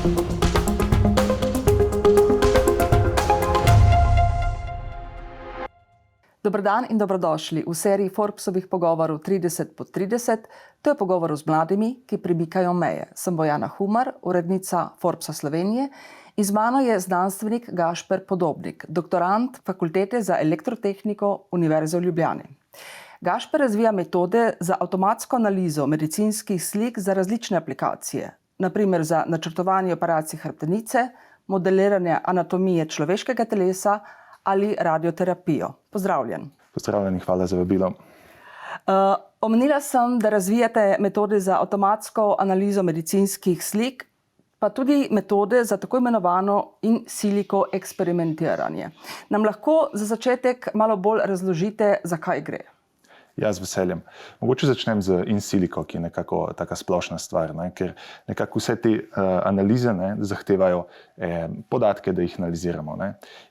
Dober dan in dobrodošli v seriji Forbesovih pogovorov 30x30. To je pogovor z mladimi, ki premikajo meje. Sem Bojana Humar, urednica Forbesa Slovenije, in z mano je znanstvenik Gašper Podobnik, doktorant Fakultete za elektrotehniko Univerze v Ljubljani. Gašper razvija metode za avtomatsko analizo medicinskih slik za različne aplikacije, na primer za načrtovanje operacij hrbtenice, modeliranje anatomije človeškega telesa ali radioterapijo. Pozdravljen. Pozdravljeni, hvala za vabilo. Omenila sem, da razvijate metode za avtomatsko analizo medicinskih slik, pa tudi metode za tako imenovano in silico eksperimentiranje. Nam lahko za začetek malo bolj razložite, za kaj gre? Ja, z veseljem. Mogoče začnem z in silico, ki je nekako taka splošna stvar, ker nekako vse te analize zahtevajo podatke, da jih analiziramo.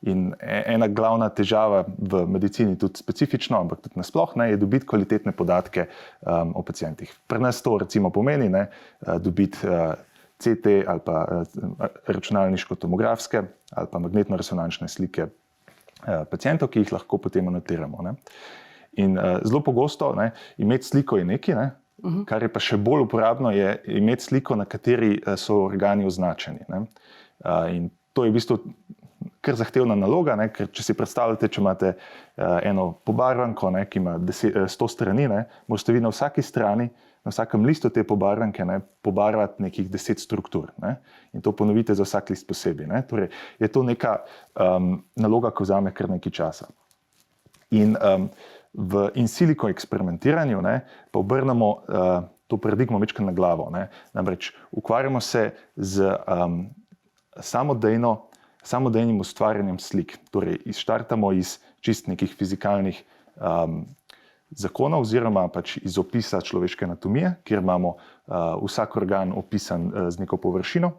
In ena glavna težava v medicini, tudi specifično, ampak tudi nasploh, je dobiti kvalitetne podatke o pacientih. Pri nas to recimo pomeni dobiti CT ali pa računalniško-tomografske ali pa magnetno-resonančne slike pacientov, ki jih lahko potem anotiramo. In zelo pogosto imeti sliko je nekaj, kar je pa še bolj uporabno, je imeti sliko, na kateri so organi označeni. In to je v bistvu kar zahtevna naloga, ker če si predstavljate, če imate eno pobarvanko, ki ima 100 strani, morate vi na vsaki strani, na vsakem listu te pobarvanke pobarvati nekih 10 struktur. In to ponovite za vsak list posebej. Torej, je to neka naloga, ki vzame kar nekaj časa. In v in silico eksperimentiranju pa obrnemo to paradigmo večkrat na glavo. Namreč ukvarjamo se z samodejnim ustvarjanjem slik. Torej, izštartamo iz čist nekih fizikalnih zakonov oziroma pač iz opisa človeške anatomije, kjer imamo vsak organ opisan z neko površino.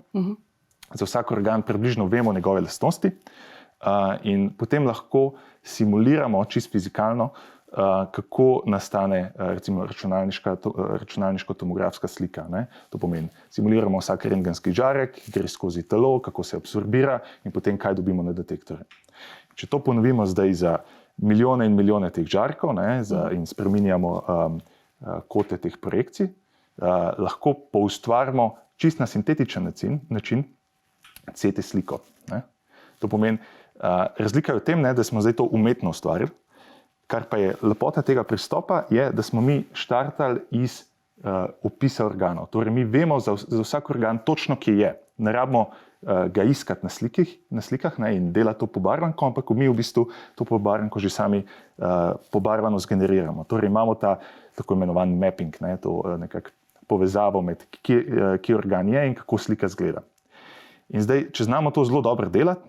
Za vsak organ približno vemo njegove lastnosti in potem lahko simuliramo čist fizikalno, kako nastane recimo računalniško-tomografska slika. To pomeni, simuliramo vsak rentgenski žarek, ki gre skozi telo, kako se absorbira in potem kaj dobimo na detektorje. Če to ponovimo zdaj za milijone in milijone teh žarkov in spreminjamo kote teh projekcij, lahko poustvarimo čist na sintetičen način CT sliko. To pomeni, razlika je v tem, da smo zdaj to umetno ustvarili. Kar pa je lepota tega pristopa, je, da smo mi štartali iz opisa organov. Torej, mi vemo za vsak organ točno, kje je. Ne rabimo ga iskati na slikah in delati to pobarvanko, ampak mi v bistvu to pobarvanko že sami pobarvano zgeneriramo. Torej, imamo ta tako imenovan mapping, to nekako povezavo med kje organ je in kako slika izgleda. In zdaj, če znamo to zelo dobro delati,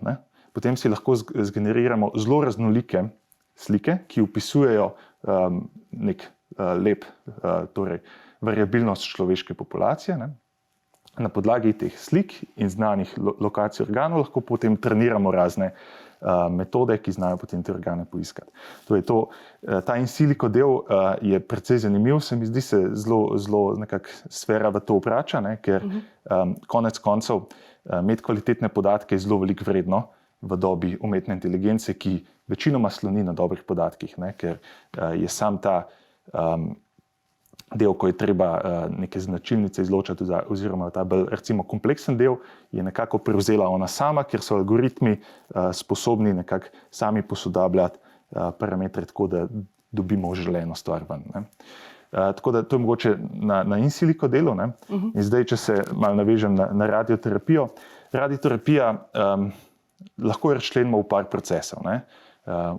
potem si lahko zgeneriramo zelo raznolike slike, ki opisujejo nek lep, torej variabilnost človeške populacije. Na podlagi teh slik in znanih lokacij organov lahko potem treniramo razne metode, ki znajo potem te organe poiskati. Torej, ta in silico del je precej zanimiv, se mi zdi se zelo nekako sfera v to obrača, ker konec koncev imeti kvalitetne podatke je zelo veliko vredno v dobi umetne inteligence, ki večinoma sloni na dobrih podatkih, ker je sam ta del, ko je treba neke značilnice izločati, oziroma ta bolj recimo kompleksen del, je nekako prevzela ona sama, ker so algoritmi sposobni nekako sami posodabljati parametre, tako da dobimo želeno stvar ven. Tako da to je mogoče na in silico delu. In zdaj, če se malo navežem na radioterapijo. Radioterapija lahko jo razčlenimo v par procesov.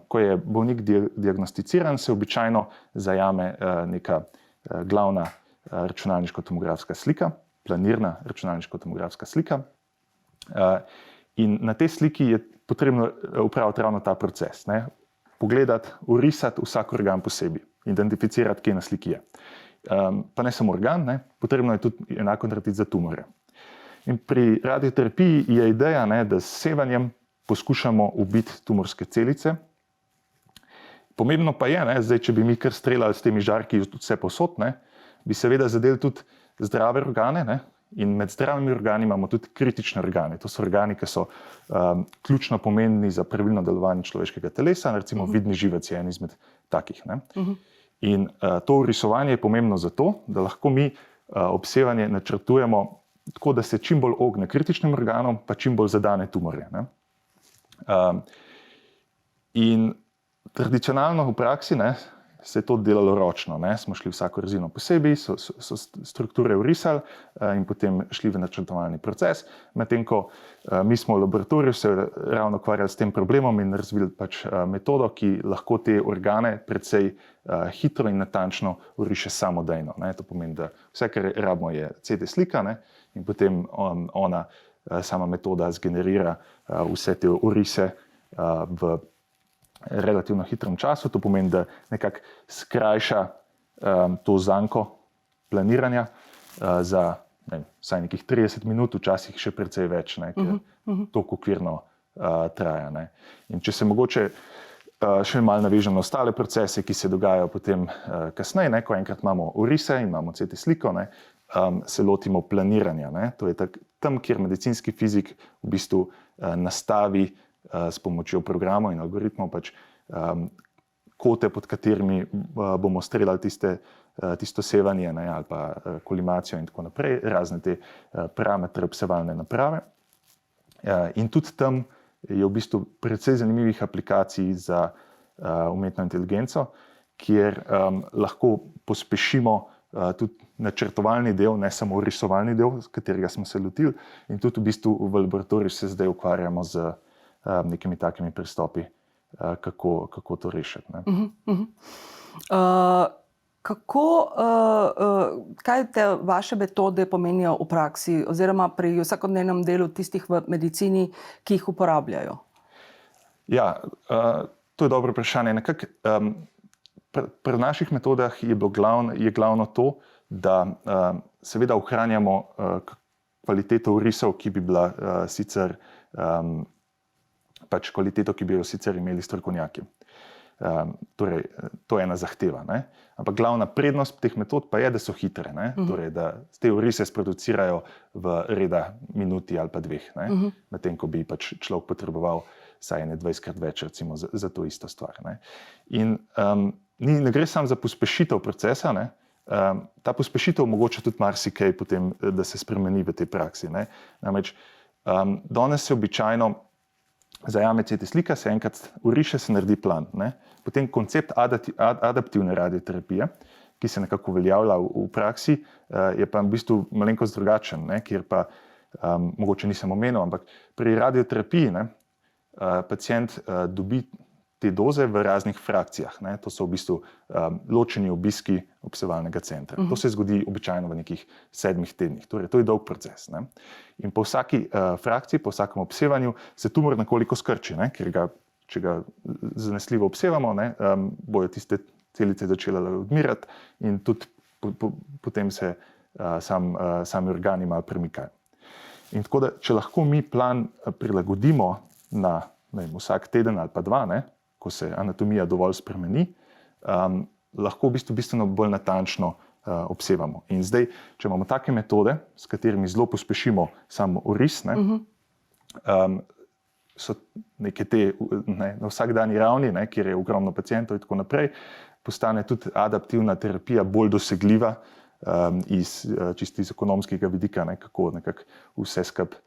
Ko je bolnik diagnosticiran, se običajno zajame neka glavna računalniško-tomografska slika, planirna računalniško-tomografska slika. In na tej sliki je potrebno upraviti ravno ta proces. Pogledati, orisati vsak organ posebej, identificirati, kje na sliki je. Pa ne samo organ, potrebno je tudi enako narediti za tumore. In pri radioterapiji je ideja, da s sevanjem poskušamo ubiti tumorske celice. Pomembno pa je, zdaj, če bi mi kar streljali s temi žarki vse povsod, bi seveda zadeli tudi zdrave organe, In med zdravimi organi imamo tudi kritične organe. To so organi, ki so ključno pomembni za pravilno delovanje človeškega telesa, recimo vidni živec je en izmed takih. Ne? In to orisovanje je pomembno zato, da lahko mi obsevanje načrtujemo tako, da se čim bolj ogne kritičnim organom, pa čim bolj zadane tumorje. Ne? In tradicionalno v praksi se je to delalo ročno. Ne? Smo šli vsako rezino posebej, so strukture vrisali in potem šli v načrtovalni proces, medtem ko mi smo v laboratoriju se ravno ukvarjali s tem problemom in razvili pač metodo, ki lahko te organe precej hitro in natančno oriše samodejno. Ne? To pomeni, da vse, kar rabimo, je CD slika, ne? In potem ona, sama metoda zgenerira vse te orise v relativno hitrem času. To pomeni, da nekako skrajša to zanko planiranja za vsaj nekih 30 minut, včasih še precej več, ne, ker toliko okvirno traja. Ne. In če se mogoče še malo navežem na ostale procese, ki se dogajajo potem kasneje, ne, ko enkrat imamo orise in imamo CT sliko, ne, se lotimo planiranja. Ne. To je tam, kjer medicinski fizik v bistvu nastavi s pomočjo programov in algoritmov pač kote, pod katerimi bomo streljali tisto sevanje, ne, ali pa kolimacijo in tako naprej, razne te parametre obsevalne naprave. In tudi tam je v bistvu precej zanimivih aplikacij za umetno inteligenco, kjer lahko pospešimo tudi načrtovalni del, ne samo risovalni del, z katerega smo se lotili, in tudi v bistvu v laboratoriju se zdaj ukvarjamo z nekimi takimi pristopi, kako to rešiti. Kaj te vaše metode pomenijo v praksi oziroma pri vsakodnevnem delu tistih v medicini, ki jih uporabljajo? Ja, to je dobro vprašanje. Pri naših metodah je glavno to, da seveda ohranjamo kvaliteto orisov, ki bi bila sicer pač kvaliteto, ki bi jo sicer imeli strokovnjaki. Torej, to je ena zahteva. Ne? Ampak glavna prednost teh metod pa je, da so hitre. Ne? Torej, da te orise sproducirajo v reda minuti ali pa dveh. Medtem, ko bi pač človek potreboval vsaj 20krat več recimo za to isto stvar. Ne? In ne gre samo za pospešitev procesa, ne? Ta pospešitev omogoča tudi marsikaj potem, da se spremeni v tej praksi. Ne? Namreč, danes se običajno zajame CT slika, se enkrat oriše, se naredi plan. Ne? Potem koncept adaptivne radioterapije, ki se nekako uveljavlja v praksi, je pa v bistvu malenkost drugačen, ne? Kjer pa, mogoče nisem omenil, ampak pri radioterapiji pacient dobi te doze v raznih frakcijah. Ne? To so v bistvu ločeni obiski obsevalnega centra. To se zgodi običajno v nekih 7 tednih. Torej, to je dolg proces. Ne? In po vsaki frakciji, po vsakem obsevanju se tumor nekoliko skrči, ne? Ker če ga zanesljivo obsevamo, ne? Bojo tiste celice začele odmirati in tudi potem se sami organi malo premikajo. In tako da, če lahko mi plan prilagodimo na vsak teden ali pa 2, ne? Ko se anatomija dovolj spremeni, lahko v bistvu bistveno bolj natančno obsevamo. In zdaj, če imamo take metode, s katerimi zelo pospešimo samo oris, so neke te na vsakdanji ravni, kjer je ogromno pacientov in tako naprej, postane tudi adaptivna terapija bolj dosegljiva čisto iz ekonomskega vidika, kako nekako vse skupaj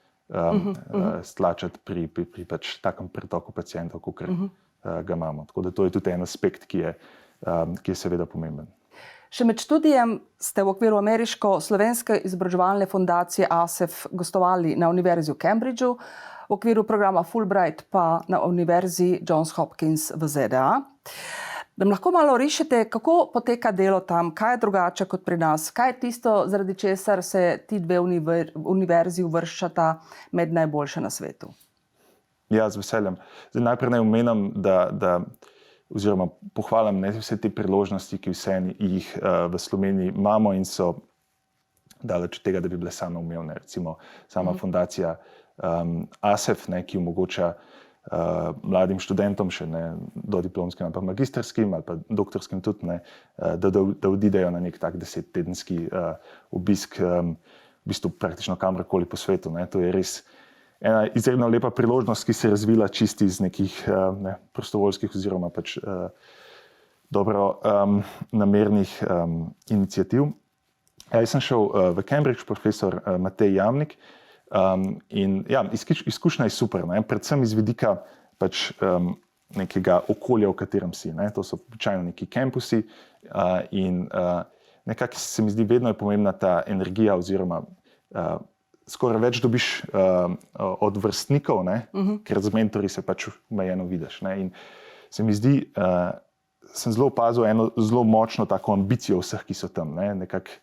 stlačati pri pač takem pretoku pacientov, kakor ga imamo. Tako da to je tudi en aspekt, ki je seveda pomemben. Še med študijem ste v okviru ameriško-slovenske izobraževalne fundacije ASEF gostovali na Univerzi v Cambridgeu, v okviru programa Fulbright pa na Univerzi Johns Hopkins v ZDA. Da lahko malo rišete, kako poteka delo tam, kaj je drugače kot pri nas, kaj je tisto, zaradi česar se ti dve univerzi uvrščata med najboljše na svetu? Ja, z veseljem. Zdaj, najprej naj omenim, oziroma pohvalim vse te priložnosti, ki jih v Sloveniji imamo in so daleč od tega, da bi bile samoumevne. Recimo sama fundacija ASEF, ki omogoča mladim študentom, še dodiplomskim ali pa magistrskim ali pa doktorskim tudi, da odidejo na nek tak 10-tedenski obisk v bistvu praktično kamorkoli po svetu. Ne. To je res ena izredno lepa priložnost, ki se je razvila čisti iz nekih prostovoljskih oziroma pač dobro namernih iniciativ. Jaz sem šel v Cambridge, profesor Matej Jamnik, in ja, izkušnja je super, ne. Predvsem iz vidika pač nekega okolja, v katerem si. Ne. To so običajno neki kampusi in nekako se mi zdi, vedno je pomembna ta energija oziroma skoraj več dobiš od vrstnikov, ne, ker z mentorji se pač omejeno vidiš. Ne. In se mi zdi, sem zelo opazil eno zelo močno tako ambicijo vseh, ki so tam, ne, nekako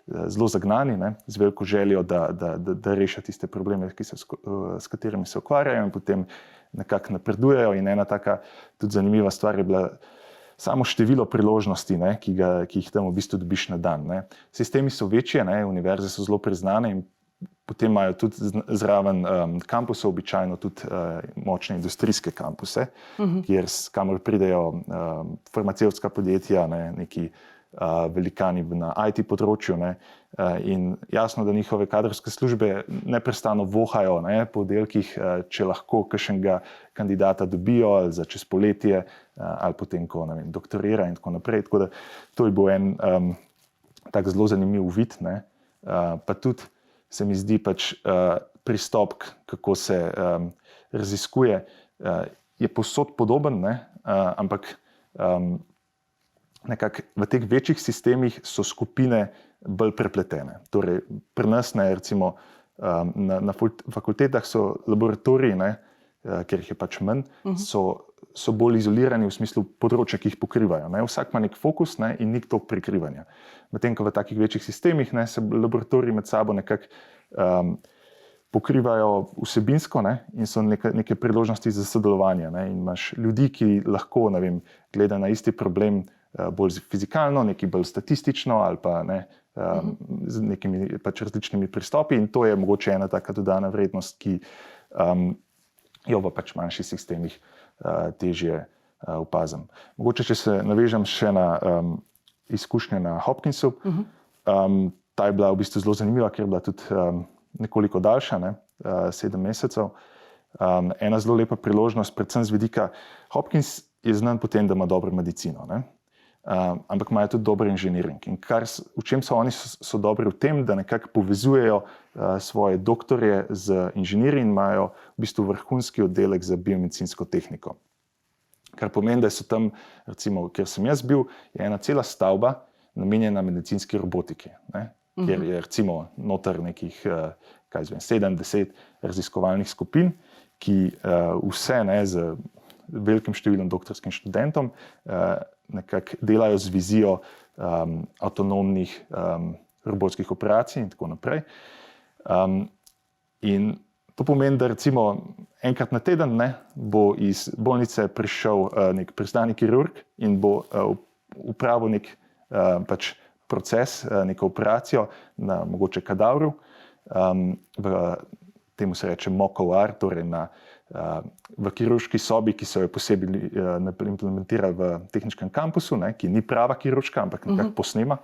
zelo zagnani, ne, z veliko željo, da rešijo tiste probleme, s katerimi se ukvarjajo in potem nekako napredujejo. In ena taka tudi zanimiva stvar je bila samo število priložnosti, ne, ki jih tam v bistvu dobiš na dan. Ne. Sistemi so večje, ne, univerze so zelo priznane in potem imajo tudi zraven kampusov običajno tudi močne industrijske kampuse, kamor pridejo farmacevtska podjetja, ne, neki velikani na IT področju, ne, in jasno, da njihove kadrovske službe neprestano vohajo, ne, po oddelkih, če lahko kakšnega kandidata dobijo ali za čez poletje ali potem, ko doktorira in tako naprej. Tako da to je bil en tak zelo zanimiv uvid, ne. Pa tudi se mi zdi pač pristop, kako se raziskuje, je povsod podoben, ne, ampak nekako v teh večjih sistemih so skupine bolj prepletene. Torej, pri nas, ne, recimo, na fakultetah so laboratoriji, ne, ker jih je pač manj, so bolj izolirani v smislu področja, ki jih pokrivajo. Ne. Vsak ima nek fokus, ne, in nek tok prikrivanja. Medtem ko v takih večjih sistemih, ne, se laboratoriji med sabo nekako pokrivajo vsebinsko, ne, in so neke priložnosti za sodelovanje. Ne. In imaš ljudi, ki lahko, ne vem, gleda na isti problem bolj fizikalno, neki bolj statistično ali pa ne, z nekimi pač različnimi pristopi, in to je mogoče ena taka dodana vrednost, ki jo v pač manjših sistemih težje opazim. Mogoče, če se navežem še na izkušnje na Hopkinsu, ta je bila v bistvu zelo zanimiva, ker je bila tudi nekoliko daljša, ne, 7 mesecev. Ena zelo lepa priložnost, predvsem z vidika, Hopkins je znan po tem, da ima dobro medicino, ne. Ampak imajo tudi dober inženiring. In v čem so oni so dobri v tem, da nekako povezujejo svoje doktorje z inženirji in imajo v bistvu vrhunski oddelek za biomedicinsko tehniko. Kar pomeni, da so tam, recimo, kjer sem jaz bil, je ena cela stavba namenjena medicinski robotiki, ne, kjer je recimo noter nekih 7-10 raziskovalnih skupin, ki vse, ne, z velikim številom doktorskim študentom nekako delajo z vizijo avtonomnih robotskih operacij in tako naprej. In to pomeni, da recimo enkrat na teden, ne, bo iz bolnice prišel nek priznani kirurg in bo upravil nek pač proces, neko operacijo na mogoče kadavru, temu se reče mock OR, torej v kirurški sobi, ki so jo posebej implementirali v tehničnem kampusu, ne, ki ni prava kirurška, ampak nekako posnema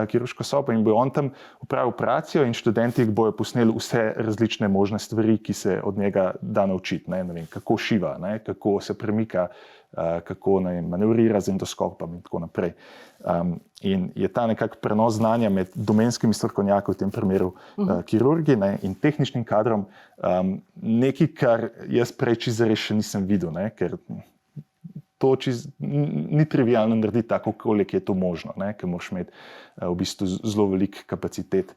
kirurško sobo, in bo on tam upravil operacijo in študenti bojo posneli vse različne možne stvari, ki se od njega da naučiti. Ne vem, kako šiva, ne, kako se premika, kako manevrira z endoskopom in tako naprej. In je ta nekak prenos znanja med domenskimi strokovnjaki, v tem primeru kirurgi, ne, in tehničnim kadrom, nekaj, kar jaz prej čisto res še nisem videl, ne, ker to ni trivialno narediti tako, koliko je to možno, ne, ker moraš imeti v bistvu zelo veliko kapacitet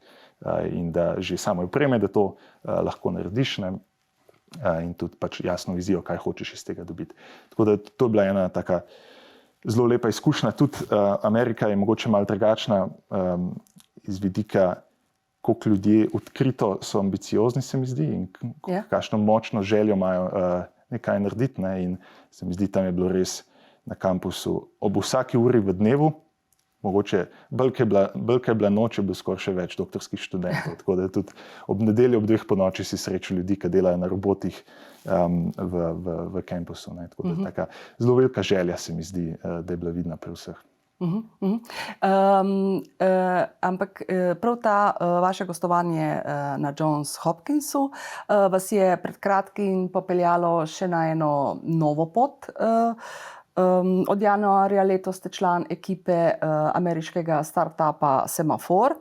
in da že samo opreme, da to lahko narediš, ne, in tudi pač jasno vizijo, kaj hočeš iz tega dobiti. Tako da to je bila ena taka zelo lepa izkušnja. Tudi Amerika je mogoče malo drugačna iz vidika, koliko ljudje odkrito so ambiciozni, se mi zdi, in kakšno močno željo imajo nekaj narediti, ne, in se mi zdi, tam je bilo res na kampusu ob vsaki uri v dnevu, mogoče bolj, ko je bila noč, je bilo skoraj še več doktorskih študentov, tako da tudi ob nedelji ob 2 ponoči si srečal ljudi, ki delajo na robotih v kampusu, ne, tako da taka zelo velika želja se mi zdi, da je bila vidna pri vseh. Ampak prav ta vaše gostovanje na Johns Hopkinsu vas je pred kratkim popeljalo še na eno novo pot. Od januarja letos ste član ekipe ameriškega startupa Semafor.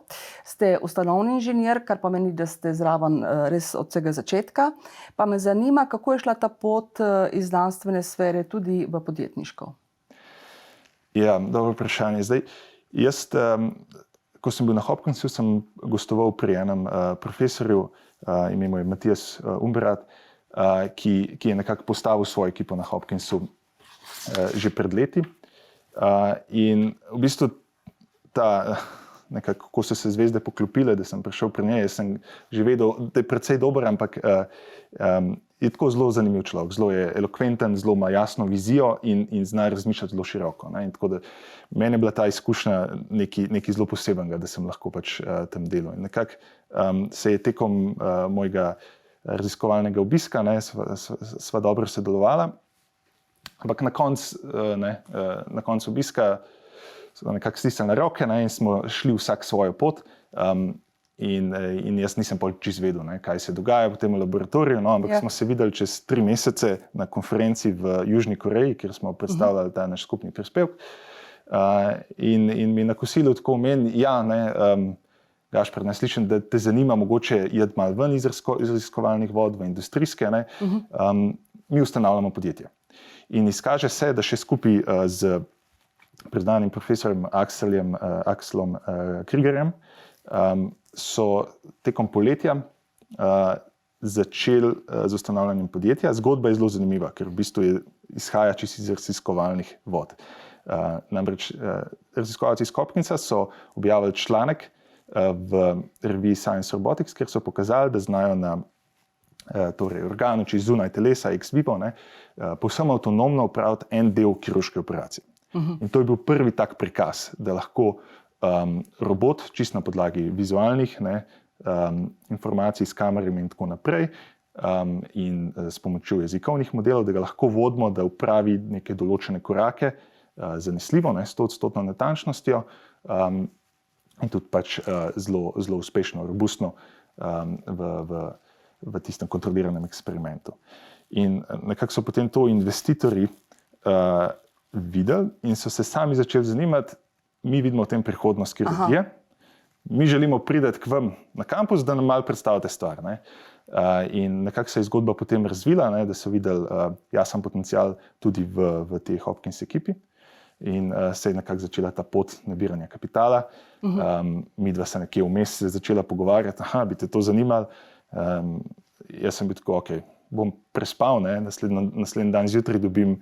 Ste ustanovni inženir, kar pomeni, da ste zraven res od vsega začetka. Pa me zanima, kako je šla ta pot iz znanstvene sfere tudi v podjetniško? Ja, dobro vprašanje. Zdaj, jaz, ko sem bil na Hopkinsu, sem gostoval pri enem profesorju, ime mu je Matijas Umberat, ki je nekako postavil svojo ekipo na Hopkinsu že pred leti. In v bistvu nekako, ko so se zvezde poklopile, da sem prišel pri njej, sem že vedel, da je precej dober, ampak je tako zelo zanimiv človek. Zelo je elokventen, zelo ima jasno vizijo in zna razmišljati zelo široko. In tako da meni je bila ta izkušnja nekaj zelo posebnega, da sem lahko pač tam delal. In nekako se je tekom mojega raziskovalnega obiska, sva dobro sodelovala. Ampak na koncu obiska smo nekako stisnili roke in smo šli vsak svojo pot. In jaz nisem čisto vedel, kaj se dogaja v tem laboratoriju. Ampak smo se videli čez 3 mesece na konferenci v Južni Koreji, kjer smo predstavljali ta naš skupni prispevek. In mi na kosilu tako meni, Gašper, slišim, da te zanima mogoče iti malo ven iz raziskovalnih vod v industrijske. Mi ustanavljamo podjetje. In izkaže se, da še skupaj z priznanim profesorjem Axelom Kriegerjem so tekom poletja začeli z ustanavljanjem podjetja. Zgodba je zelo zanimiva, ker v bistvu izhaja čisto iz raziskovalnih vod. Namreč raziskovalci iz Hopkinsa so objavili članek v reviji Science Robotics, kjer so pokazali, da znajo na organu, če zunaj telesa, ex vivo, povsem avtonomno opraviti en del kirurške operacije. In to je bil prvi tak prikaz, da lahko robot, čisto na podlagi vizualnih informacij s kamerami in tako naprej, in s pomočjo jezikovnih modelov, da ga lahko vodimo, da upravi neke določene korake zanesljivo, 100% natančnostjo in tudi pač zelo uspešno, robustno v tistem kontroliranem eksperimentu. In nekako so potem to investitorji videli in so se sami začeli zanimati, mi vidimo v tem prihodnost kirurgije, mi želimo priti k vam na kampus, da nam malo predstavite stvar. In nekako se je zgodba potem razvila, da so videli jasen potencial tudi v tej Hopkins ekipi in se je nekako začela ta pot nabiranja kapitala. Midva se nekje vmes začela pogovarjati, bi te to zanimalo. Jaz sem bil tako, bom prespal, naslednji dan zjutraj dobim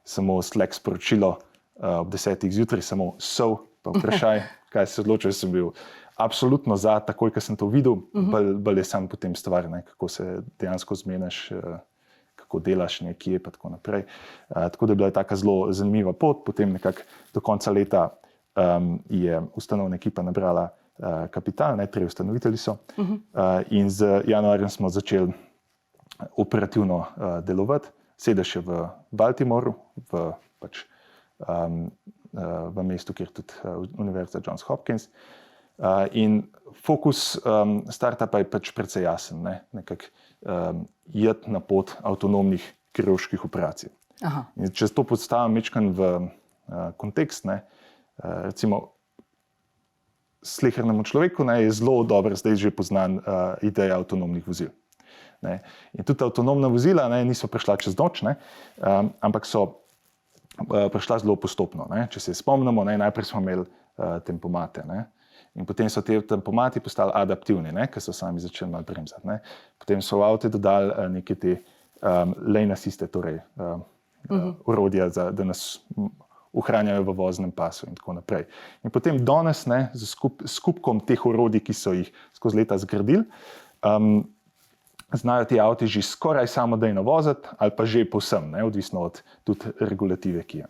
samo Slack sporočilo ob 10. zjutraj, samo pa vprašaj, kaj se odločil. Sem bil absolutno za, takoj, ko sem to videl, bolj je sam potem stvar, kako se dejansko zmeniš, kako delaš nekje, pa tako naprej. Tako da je bila taka zelo zanimiva pot. Potem nekako do konca leta je ustanovna ekipa nabrala kapital, 3 ustanovitelji so. In z januarjem smo začeli operativno delovati. Sedež je v Baltimoru, v mestu, kjer tudi Univerza Johns Hopkins. In fokus startupa je pač precej jasen, nekako iti na pot avtonomnih kirurških operacij. In če to postavim majčkeno v kontekst, recimo slehernemu človeku je zelo dobro zdaj že poznan ideja avtonomnih vozil. In tudi avtonomna vozila niso prišla čez noč, ampak so prišla zelo postopno. Če se spomnimo, najprej smo imeli tempomate. In potem so te tempomati postali adaptivni, ker so sami začeli malo bremzati. Potem so v avte dodali neke te lane assiste, torej orodja, da nas ohranjajo v voznem pasu in tako naprej. In potem danes z skupkom teh orodij, ki so jih skozi leta zgradili, znajo ti avti že skoraj samodejno voziti ali pa že povsem, odvisno od tudi regulative, ki je.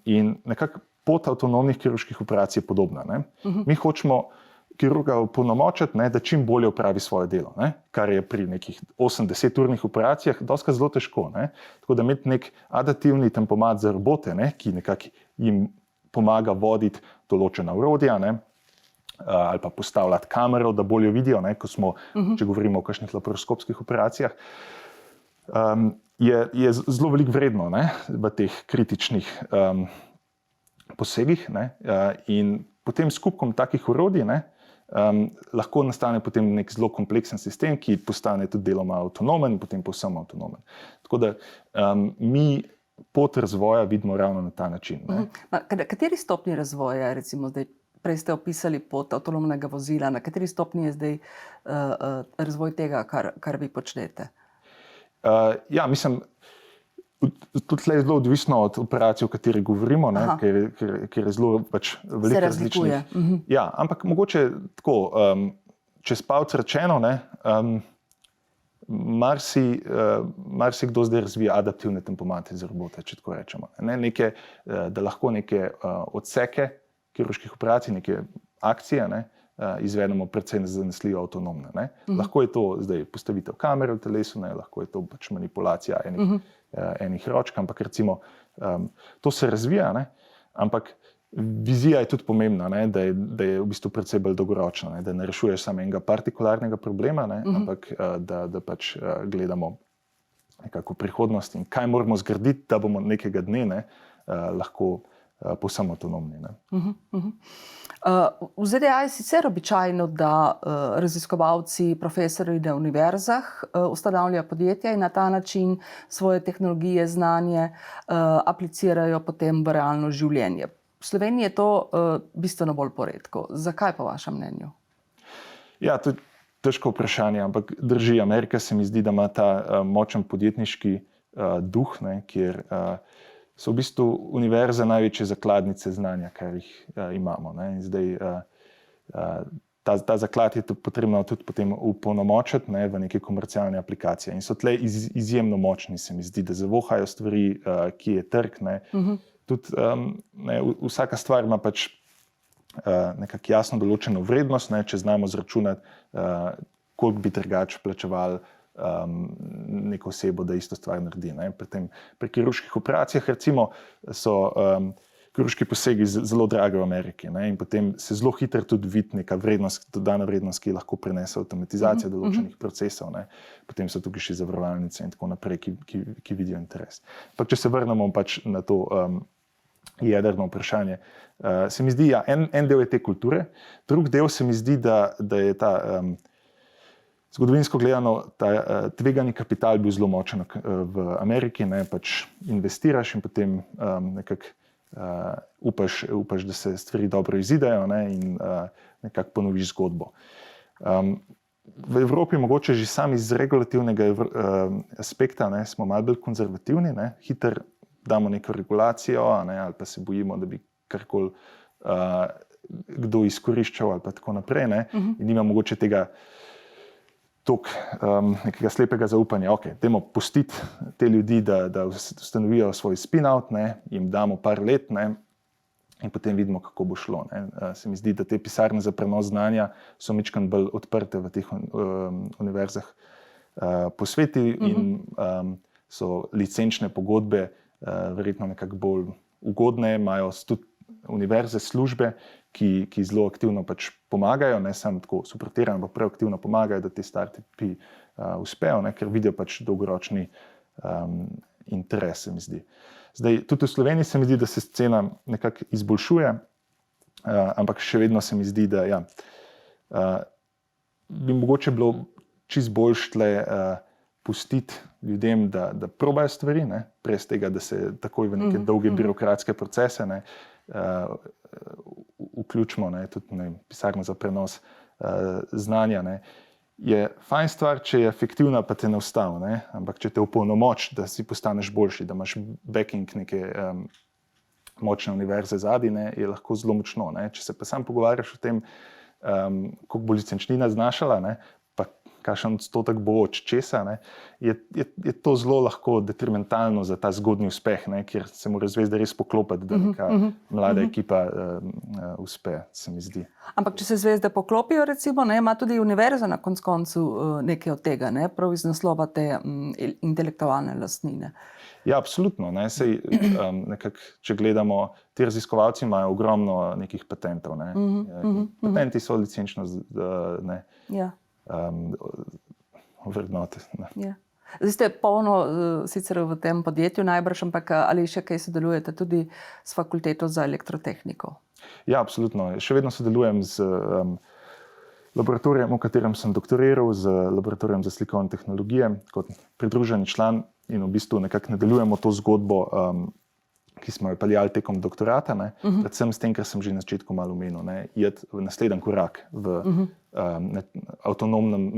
In nekako pot avtonomnih kirurških operacij je podobna. Mi hočemo kirurga opolnomočiti, da čim bolje opravi svoje delo, kar je pri nekih 8-10 urnih operacijah dostikrat zelo težko. Tako da imeti nek adaptivni tempomat za robote, ki nekako jim pomaga voditi določena orodja, ne, ali pa postavljati kamero, da bolje vidijo, ne, ko smo, če govorimo o kakšnih laparoskopskih operacijah, je zelo veliko vredno, ne, v teh kritičnih posegih, ne, in potem s kupkom takih orodij, ne, lahko nastane potem nek zelo kompleksen sistem, ki postane tudi deloma avtonomen in potem povsem avtonomen. Tako da mi pot razvoja vidimo ravno na ta način. Ne. Kateri stopnji razvoja, recimo zdaj, prej ste opisali pot avtonomnega vozila, na kateri stopnji je zdaj razvoj tega, kar vi počnete? Ja, mislim, tudi tle je zelo odvisno od operacije, o kateri govorimo, ne, ker je zelo pač veliko različnih. Ja, ampak mogoče tako, čez palec rečeno, ne, marsikdo zdaj razvija adaptivne tempomate za robote, če tako rečemo. Ne, da lahko neke odseke kirurških operacij, neke akcije, ne, izvedemo predvsem zanesljivo avtonomne. Ne. Lahko je to zdaj postavitev kamere v telesu, ne, lahko je to pač manipulacija enih ročk, ampak recimo to se razvija, ne, ampak vizija je tudi pomembna, ne, da je v bistvu predvsem bolj dolgoročna, ne, da ne rešuješ samo enega partikularnega problema, ne, ampak da pač gledamo nekako prihodnost in kaj moramo zgraditi, da bomo nekega dne, ne, lahko povsem avtonomni. Ne. V ZDA je sicer običajno, da raziskovalci, profesorji na univerzah ustanavljajo podjetja in na ta način svoje tehnologije, znanje aplicirajo potem v realno življenje. V Sloveniji je to bistveno bolj poredko. Zakaj po vašem mnenju? Ja, to je težko vprašanje, ampak drži. Amerika se mi zdi, da ima ta močen podjetniški duh, ne, kjer so v bistvu univerze največje zakladnice znanja, kar jih imamo. Ne. In zdaj ta zaklad je potrebno tudi potem upolnomočiti, ne, v neke komercialne aplikacije. In so tle izjemno močni, se mi zdi, da zavohajo stvari, ki je trg. Ne. Tudi ne, vsaka stvar ima pač nekako jasno določeno vrednost, ne, če znamo zračunati, koliko bi drugače plačevali neko osebo, da isto stvar naredi. Ne. Pri kirurških operacijah recimo so kirurški posegi zelo dragi v Ameriki, ne, in potem se zelo hitro tudi vidi neka vrednost, dodana vrednost, ki lahko prinese avtomatizacija določenih procesov. Ne. Potem so tukaj še zavarovalnice in tako naprej, ki vidijo interes. Pa če se vrnemo pač na to jedrno vprašanje, se mi zdi, ja, en del je te kulture, drug del se mi zdi, da je ta zgodovinsko gledano, ta tvegani kapital bil zelo močen v Ameriki, ne, pač investiraš in potem nekako upaš, da se stvari dobro izidejo, ne, in nekako ponoviš zgodbo. V Evropi mogoče že sami iz regulativnega aspekta, ne, smo malo bolj konzervativni, ne, hitro damo neko regulacijo, ne, ali pa se bojimo, da bi karkoli kdo izkoriščal ali pa tako naprej, ne, in nima mogoče tega nekega slepega zaupanja. Ok, dajmo pustiti te ljudi, da ustanovijo svoj spin-out, ne, jim damo par let, ne, in potem vidimo, kako bo šlo. Ne. Se mi zdi, da te pisarne za prenos znanja so majčkeno bolj odprte v teh univerzah po svetu in so licenčne pogodbe verjetno nekako bolj ugodne, imajo tudi univerze službe, ki zelo aktivno pač pomagajo, ne samo tako suportirano, pa proaktivno pomagajo, da te startupi uspejo, ne, ker vidijo pač dolgoročni interes, se mi zdi. Zdaj, tudi v Sloveniji se mi zdi, da se scena nekako izboljšuje, ampak še vedno se mi zdi, da ja, bi mogoče bilo čisto boljše tle pustiti ljudem, da probajo stvari, ne, brez tega, da se takoj v neke dolge birokratske procese, ne, vključimo, ne, tudi pisarno za prenos znanja. Ne. Je fajn stvar, če je efektivna, pa te ne ustavi, ne, ampak če te opolnomoči, da si postaneš boljši, da imaš backing neke močne univerze zadaj, ne, je lahko zelo močno. Ne. Če se pa sam pogovarjaš o tem, koliko bo licenčnina znašala, ne, pa kakšen odstotek bo od česa, ne, je to zelo lahko detrimentalno za ta zgodnji uspeh, ne, kjer se mora zvezda res poklopiti, da neka mlada ekipa uspe, se mi zdi. Ampak če se zvezde poklopijo, recimo, ne, ima tudi univerza na koncu nekaj od tega, ne, prav iz naslova te intelektualne lastnine. Ja, absolutno. Ne. Sej, če gledamo, ti raziskovalci imajo ogromno nekih patentov. Ne. Patenti so licenčno vrednote. Ja. Zdaj ste polno sicer v tem podjetju najbrž, ampak ali še kaj sodelujete tudi s fakulteto za elektrotehniko? Ja, absolutno. Še vedno sodelujem z laboratorijem, v katerem sem doktoriral, z laboratorijem za slikovne tehnologije kot pridruženi član in v bistvu nekako nadaljujemo to zgodbo, ki smo jo peljali tekom doktorata, ne? Predvsem s tem, kar sem že na začetku malo omenil, iti v naslednji korak v avtonomnem,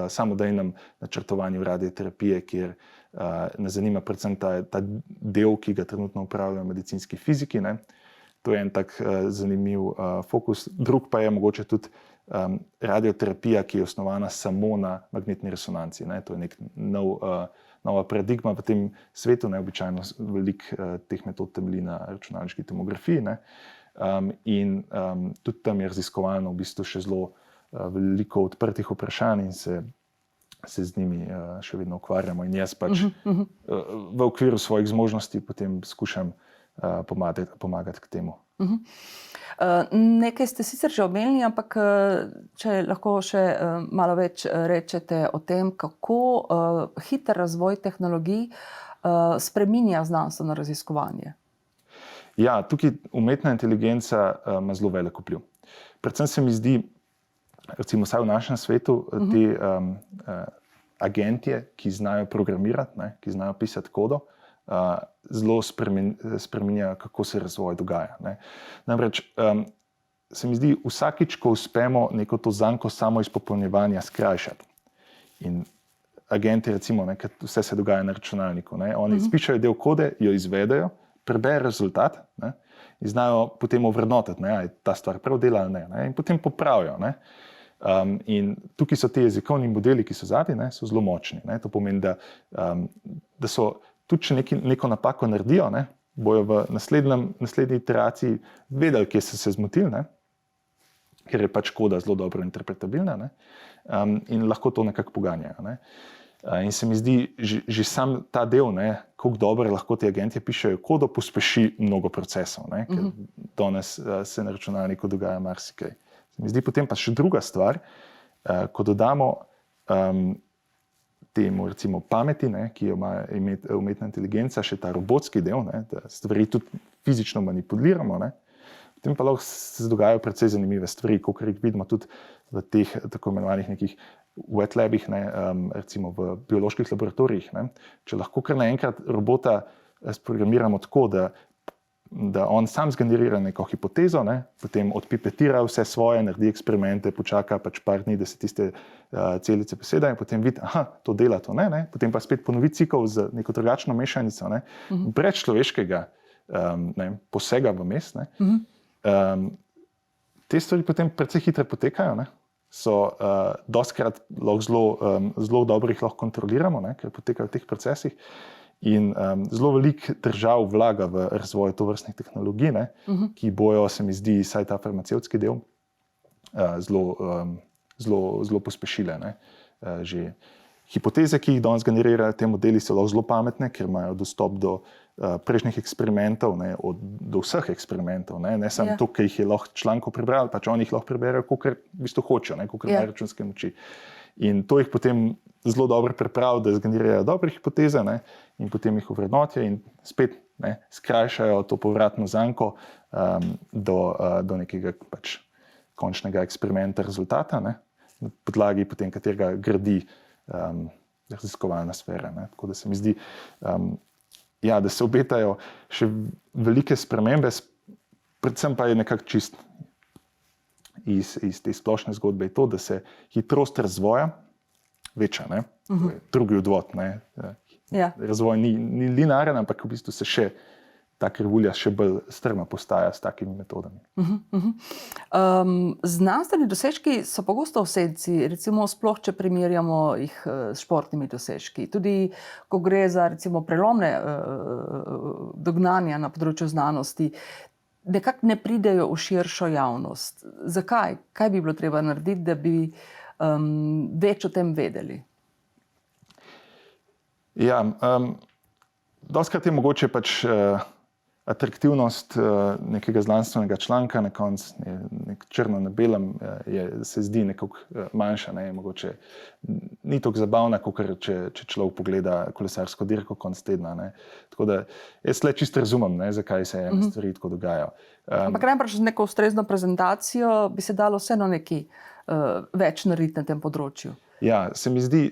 samodejnem načrtovanju radioterapije, kjer nas zanima predvsem ta del, ki ga trenutno upravljajo medicinski fiziki. Ne? To je en tak zanimiv fokus. Drug pa je mogoče tudi radioterapija, ki je osnovana samo na magnetni resonanci. Ne? To je nek nova paradigma v tem svetu. Običajno veliko teh metod temelji na računalniški tomografiji. Ne? In tudi tam je raziskovalno v bistvu še zelo veliko odprtih vprašanj in se z njimi še vedno ukvarjamo. In jaz pač v okviru svojih zmožnosti potem skušam pomagati k temu. Nekaj ste sicer že omenili, ampak če lahko še malo več rečete o tem, kako hiter razvoj tehnologij spreminja znanstveno raziskovanje. Ja, tukaj umetna inteligenca ima zelo velik vpliv. Predvsem se mi zdi, recimo vsaj v našem svetu, te agentje, ki znajo programirati, ne, ki znajo pisati kodo, zelo spreminjajo, kako se razvoj dogaja. Ne. Namreč se mi zdi, vsakič, ko uspemo neko to zanko samo izpopolnjevanja skrajšati. In agenti, recimo, ne, vse se dogaja na računalniku. Ne, oni spišajo del kode, jo izvedejo, preberejo rezultat, ne, in znajo potem ovrednotiti, ali ta stvar prav dela ali ne, in potem popravijo. Ne. In tukaj so ti jezikovni modeli, ki so zadaj, ne, so zelo močni. Ne. To pomeni, da so tudi, če neko napako naredijo, ne, bojo v naslednji iteraciji vedeli, kje so se zmotili, ne, ker je pač koda zelo dobro interpretabilna, ne, in lahko to nekako poganjajo. Ne. In se mi zdi, že sam ta del, ne, kako dobro lahko ti agentje pišejo kodo, pospeši mnogo procesov, ne, ker danes se na računalniku dogaja marsikaj. Se mi zdi potem pa še druga stvar, ko dodamo temu recimo pameti, ne, ki jo ima umetna inteligenca, še ta robotski del, ne, da stvari tudi fizično manipuliramo, ne, potem pa lahko se dogajajo precej zanimive stvari, kakor jih vidimo tudi v teh tako imenovanih nekih wet labih, ne, recimo v bioloških laboratorijih. Ne. Če lahko kar naenkrat robota sprogramiramo tako, da on sam zgenerira neko hipotezo, ne, potem odpipetira vse svoje, naredi eksperimente, počaka pač par dni, da se tiste celice posedajo in potem vidi, to dela, to ne, potem pa spet ponovi cikel z neko drugačno mešanico, ne, brez človeškega posega vmes. Te stvari potem precej hitro potekajo, ne, so dostikrat lahko zelo dobro jih lahko kontroliramo, ne, ker potekajo v teh procesih. In zelo veliko držav vlaga v razvoj tovrstnih tehnologij, ne, ki bojo, se mi zdi, saj ta farmacevtski del, zelo pospešile. Ne. Že hipoteze, ki jih danes generirajo te modeli, so lahko zelo pametne, ker imajo dostop do prejšnjih eksperimentov, ne, do vseh eksperimentov, ne samo to, ki jih je lahko člankov prebral, pač oni jih lahko preberejo, kakor v bistvu hočejo, kakor imajo računske moči. In to jih potem zelo dobro pripravi, da zgenerirajo dobre hipoteze, ne, in potem jih ovrednotijo in spet, ne, skrajšajo to povratno zanko do nekega pač končnega eksperimenta rezultata, ne, na podlagi potem katerega gradi raziskovalna sfera. Ne. Tako da se mi zdi, da se obetajo še velike spremembe, predvsem pa je nekako čist iz te splošne zgodbe je to, da se hitrost razvoja veča. Ne? Drugi odvod. Ne? Razvoj ni linearen, ampak v bistvu se še ta krivulja še bolj strma postaja s takimi metodami. Znanstveni dosežki so pogosto v senci, recimo sploh, če primerjamo jih s športnimi dosežki. Tudi ko gre za recimo prelomne dognanja na področju znanosti, nekako ne pridejo v širšo javnost. Zakaj? Kaj bi bilo treba narediti, da bi več o tem vedeli? Ja, dostikrat je mogoče pač atraktivnost nekega znanstvenega članka na koncu, nek črno na belem, se zdi nekako manjša, ne, mogoče ni tako zabavna, kakor če človek pogleda kolesarsko dirko konec tedna, ne. Tako da jaz le čisto razumem, ne, zakaj se ene stvari tako dogajajo. Ampak najbrž z neko ustrezno prezentacijo bi se dalo vseeno nekaj več narediti na tem področju. Ja, se mi zdi,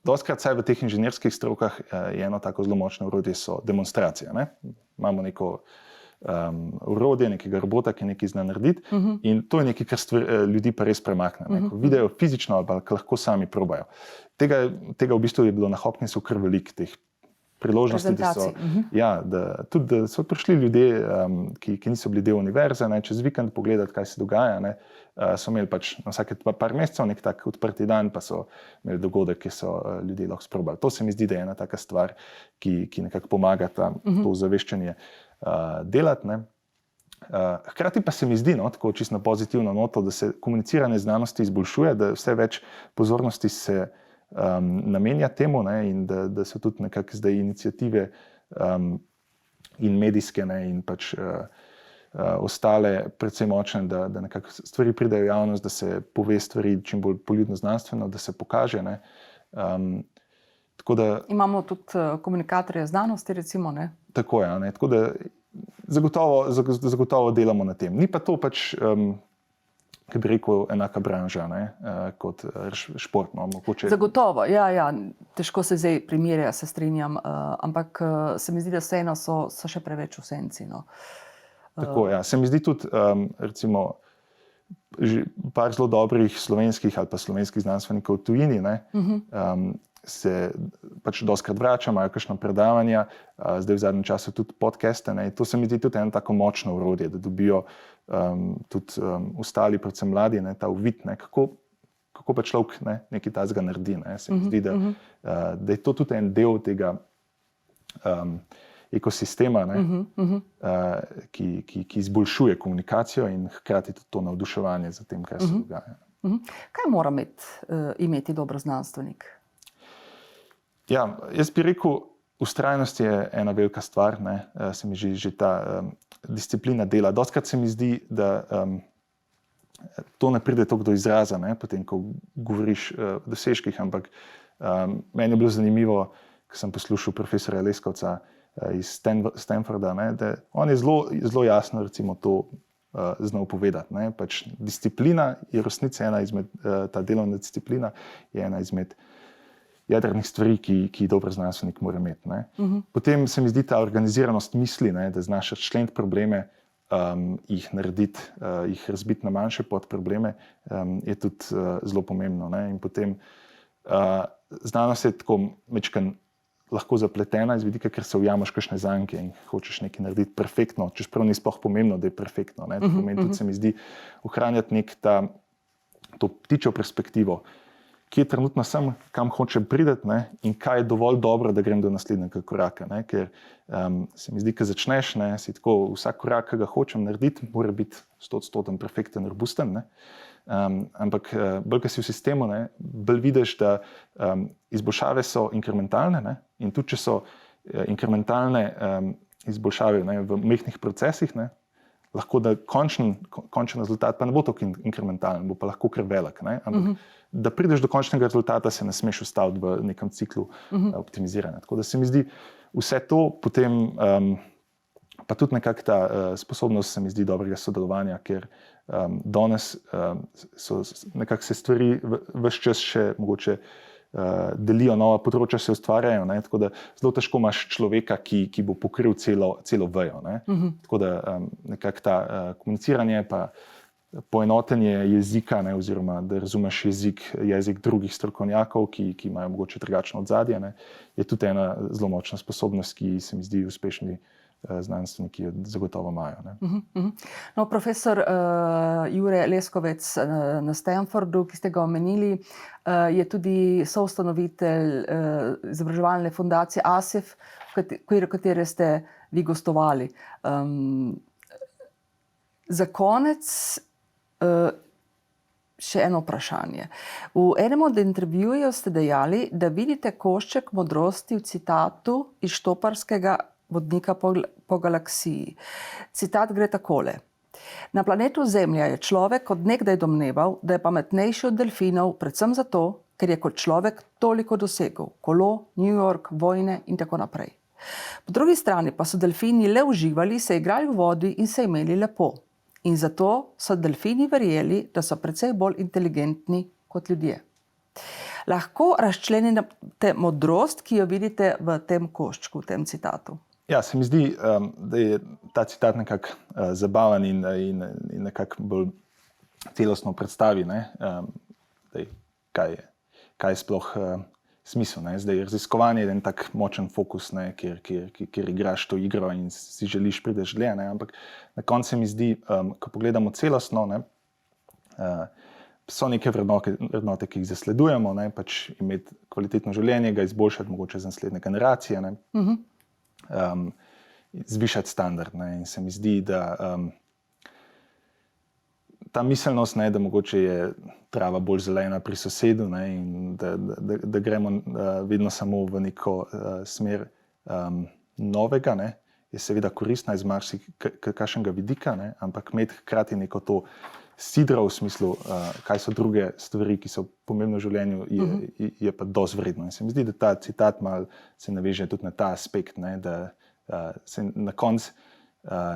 dostikrat vsaj v teh inženirskih strokah je eno tako zelo močno orodje, so demonstracije, ne. Imamo neko orodje, nekega robota, ki nekaj zna narediti, in to je nekaj, kar ljudi pa res premakne, ne. Ko vidijo fizično ali pa lahko sami probajo. Tega v bistvu je bilo na Hopkinsu kar veliko teh priložnosti, da so prišli ljudje, ki niso bili del univerze, ne, čez vikend pogledati, kaj se dogaja, ne. So imeli pač na vsake par mesecev nek tak odprti dan, pa so imeli dogodek, ki so ljudje lahko sprobali. To se mi zdi, da je ena taka stvar, ki nekako pomaga to ozaveščanje delati, ne. Hkrati pa se mi zdi, no, tako čisto na pozitivno noto, da se komuniciranje znanosti izboljšuje, da vse več pozornosti se namenja temu, ne, in da so tudi nekako zdaj iniciative in medijske, ne, in pač ostale predvsem močne, da nekako stvari pridejo v javnost, da se pove stvari čim bolj poljudno znanstveno, da se pokaže, ne. Tako da imamo tudi komunikatorje znanosti, recimo, ne? Tako je, ne, tako da zagotovo delamo na tem. Ni pa to pač, ki bi rekel, enaka branža, ne, kot šport, no, mogoče. Zagotovo, ja, težko se zdaj primerja, se strinjam, ampak se mi zdi, da vseeno so še preveč v senci, no. Tako, ja. Se mi zdi tudi, recimo, že par zelo dobrih slovenskih ali pa slovenskih znanstvenikov v tujini, ne, se pač dostikrat vrača, imajo kakšna predavanja, zdaj v zadnjem času tudi podcaste, ne, to se mi zdi tudi eno tako močno orodje, da dobijo tudi ostali, predvsem mladi, ne, ta uvid, ne, kako pa človek, ne, nekaj takega naredi, ne. Se mi zdi, da je to tudi en del tega ekosistema, ne, ki izboljšuje komunikacijo in hkrati tudi to navduševanje za tem, kaj se dogaja. Kaj mora imeti dober znanstvenik? Ja, jaz bi rekel, vztrajnost je ena velika stvar, ne, se mi že ta disciplina dela. Dostikrat se mi zdi, da to ne pride toliko do izraza, ne, potem, ko govoriš o dosežkih, ampak meni je bilo zanimivo, ko sem poslušal profesorja Leskovca iz Stanforda, ne, da on je zelo jasno recimo to znal povedati, ne. Pač disciplina je resnici ena izmed, ta delovna disciplina je ena izmed jedrnih stvari, ki dober znanstvenik mora imeti, ne. Potem se mi zdi ta organiziranost misli, ne, da znaš razčleniti probleme, jih narediti, jih razbiti na manjše podprobleme, je tudi zelo pomembno, ne. In potem znanost je tako majčkeno lahko zapletena iz vidika, ker se ujameš kakšne zanke in hočeš nekaj narediti perfektno, čeprav ni sploh pomembno, da je perfektno, ne. To pomeni tudi, se mi zdi, ohranjati to ptičjo perspektivo, kje trenutno sem, kam hočem priti, ne, in kaj je dovolj dobro, da grem do naslednjega koraka, ne, ker se mi zdi, ko začneš, ne, si tako vsak korak, ki ga hočem narediti, mora biti 100% perfekten, robusten, ne. Ampak bolj, ko si v sistemu, ne, bolj vidiš, da izboljšave so inkrementalne, ne, in tudi, če so inkrementalne izboljšave, ne, v majhnih procesih, ne, lahko da končen rezultat pa ne bo tako inkrementalen, bo pa lahko kar velik, ne, ampak da prideš do končnega rezultata, se ne smeš ustaviti v nekem ciklu optimiziranja. Tako da se mi zdi vse to, potem pa tudi nekako ta sposobnost, se mi zdi, dobrega sodelovanja, ker danes nekako se stvari ves čas še mogoče delijo, nova področja se ustvarjajo, ne, tako da zelo težko imaš človeka, ki bo pokril celo vejo, ne. Tako da nekako ta komuniciranje pa poenotenje jezika, ne, oziroma da razumeš jezik drugih strokovnjakov, ki imajo mogoče drugačno ozadje, ne, je tudi ena zelo močna sposobnost, ki se mi zdi uspešni znanstveniki jo zagotovo imajo. Ne. No, profesor Jure Leskovec na Stanfordu, ki ste ga omenili, je tudi soustanovitelj izobraževalne fundacije ASIF, v katere ste vi gostovali. Za konec še eno vprašanje. V enem od intervjujev ste dejali, da vidite košček modrosti v citatu iz Štoparskega vodnika po galaksiji. Citat gre takole. Na planetu Zemlja je človek od nekdaj domneval, da je pametnejši od delfinov, predvsem zato, ker je kot človek toliko dosegel. Kolo, New York, vojne in tako naprej. Po drugi strani pa so delfini le uživali, se igrali v vodi in se imeli lepo. In zato so delfini verjeli, da so precej bolj inteligentni kot ljudje. Lahko razčlenite modrost, ki jo vidite v tem koščku, v tem citatu? Ja, se mi zdi, da je ta citat nekako zabaven in nekako bolj celostno predstavi, ne, kaj je sploh smisel. Ne. Zdaj, raziskovanje je en tak močen fokus, ne, kjer igraš to igro in si želiš priti dlje, ne, ampak na koncu se mi zdi, ko pogledamo celostno, ne, so neke vrednote, ki jih zasledujemo, ne, pač imeti kvalitetno življenje, ga izboljšati mogoče za naslednje generacije, ne, zvišati standard. Ne, in se mi zdi, da ta miselnost, ne, da mogoče je trava bolj zelena pri sosedu, ne, in da gremo vedno samo v neko smer novega, ne, je seveda koristna iz marsikakšnega vidika, ne, ampak imeti hkrati neko to sidro v smislu, kaj so druge stvari, ki so pomembne v življenju, je pa dosti vredno. In se mi zdi, da ta citat malo se naveže tudi na ta aspekt, ne, da se na koncu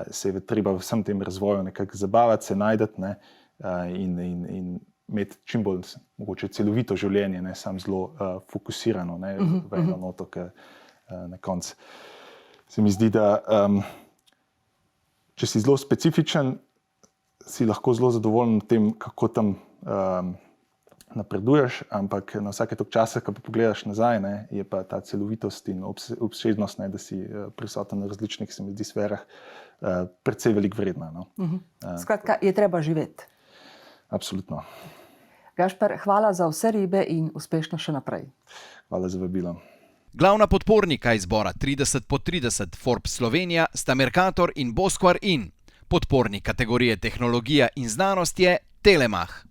se je treba v vsem tem razvoju nekako zabavati, se najdeti, ne, in imeti čim bolj mogoče celovito življenje, ne samo zelo fokusirano, ne, v eno noto, ki na koncu se mi zdi, da če si zelo specifičen, si lahko zelo zadovoljen v tem, kako tam napreduješ, ampak na vsake toliko časa, ko pa pogledaš nazaj, ne, je pa ta celovitost in obsežnost, ne, da si prisoten na različnih, se mi zdi, sferah, precej veliko vredna. No. Skratka, je treba živeti. Absolutno. Gašper, hvala za vse ribe in uspešno še naprej. Hvala za vabilo. Glavna podpornika izbora 30x30 Forbes Slovenija sta Mercator in Bosquar In. Podpornik kategorije tehnologija in znanost je Telemach.